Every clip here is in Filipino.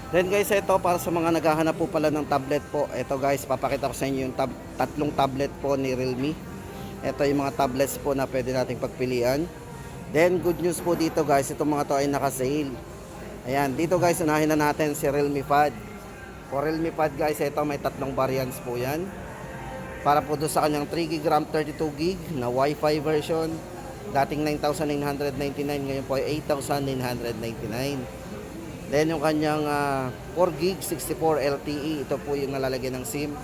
Then guys, ito para sa mga naghahanap po pala ng tablet po. Ito guys, papakita ko sa inyo yung tatlong tablet po ni Realme. Ito yung mga tablets po na pwede nating pagpilian. Then good news po dito guys, itong mga to ay naka-sale. Ayan, dito guys, unahin na natin si Realme Pad. For Realme Pad guys, ito may tatlong variants po yan. Para po doon sa kanyang 3GB RAM 32GB na Wi-Fi version. Dating 9,999, ngayon po ay 8,999. Then yung kanyang 4GB 64 LTE, ito po yung nalalagyan ng SIM.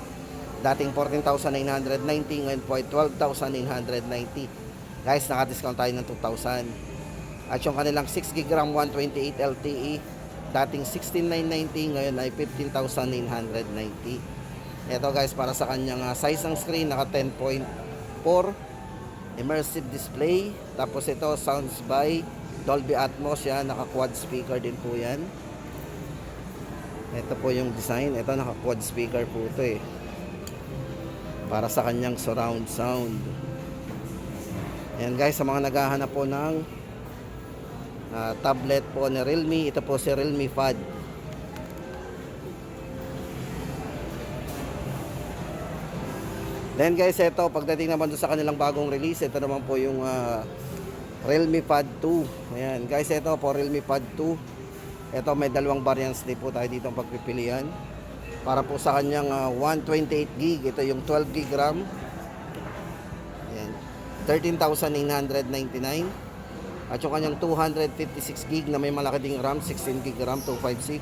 Dating 14,990, ngayon po ay 12,990. Guys, naka-discount tayo ng 2,000. At yung kanilang 6GB RAM 128 LTE, dating 16,990, ngayon ay 15,990. Ito guys, para sa kanyang size ng screen, naka 10.4 immersive display. Tapos ito, sounds by Dolby Atmos yan, naka quad speaker din po yan. Ito po yung design, ito naka quad speaker po ito para sa kanyang surround sound. Ayan guys, sa mga naghahanap po ng tablet po ni Realme, ito po si Realme Pad. Then guys, ito pagdating naman doon sa kanilang bagong release, ito naman po yung Realme Pad 2. Ayan guys, ito po Realme Pad 2. Ito may dalawang variants din po tayo dito ang pagpipilian. Para po sa kanyang 128GB, ito yung 12GB RAM. Ayan, 13,999. At yung kanyang 256GB na may malaki ding RAM, 16GB RAM 256,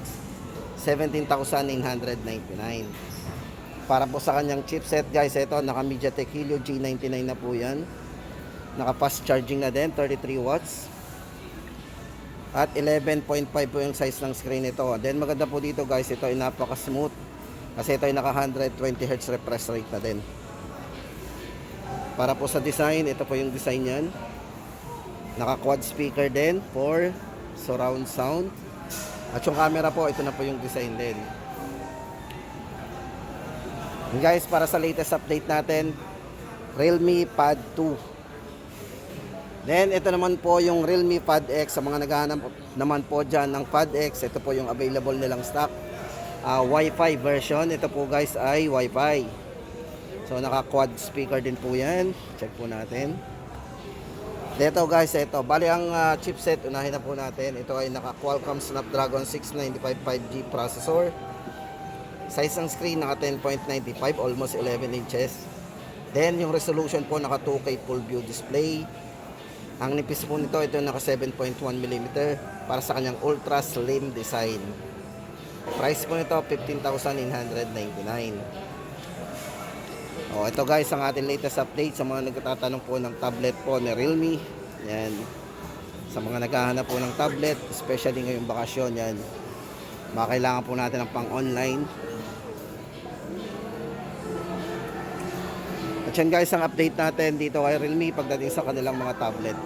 17,999. Para po sa kanyang chipset guys, ito naka MediaTek Helio G99 na po yan. Naka fast charging na din, 33 watts. At 11.5 po yung size ng screen nito. Then maganda po dito guys, ito ay napaka smooth. Kasi ito ay naka 120Hz refresh rate na din. Para po sa design, ito po yung design yan. Naka quad speaker din for surround sound. At yung camera po, ito na po yung design din. And guys, para sa latest update natin, Realme Pad 2. Then ito naman po yung Realme Pad X. Sa mga naghahanap naman po dyan ng Pad X, ito po yung available nilang stock Wi-Fi version. Ito po guys ay Wi-Fi. So naka quad speaker din po yan. Check po natin. Dito guys, ito bali ang chipset, unahin na po natin. Ito ay naka Qualcomm Snapdragon 695 5G processor. Size ng screen naka 10.95, almost 11 inches. Then yung resolution po naka 2K full view display. Ang nipis po nito, ito naka 7.1mm para sa kanyang ultra slim design. Price po nito 15,999. Ito guys ang ating latest update sa mga nagtatanong po ng tablet po ni Realme. Yan. Sa mga naghahanap po ng tablet, especially ngayong bakasyon, yan. Kailangan po natin ng pang online. At yan guys ang update natin dito kay Realme pagdating sa kanilang mga tablet.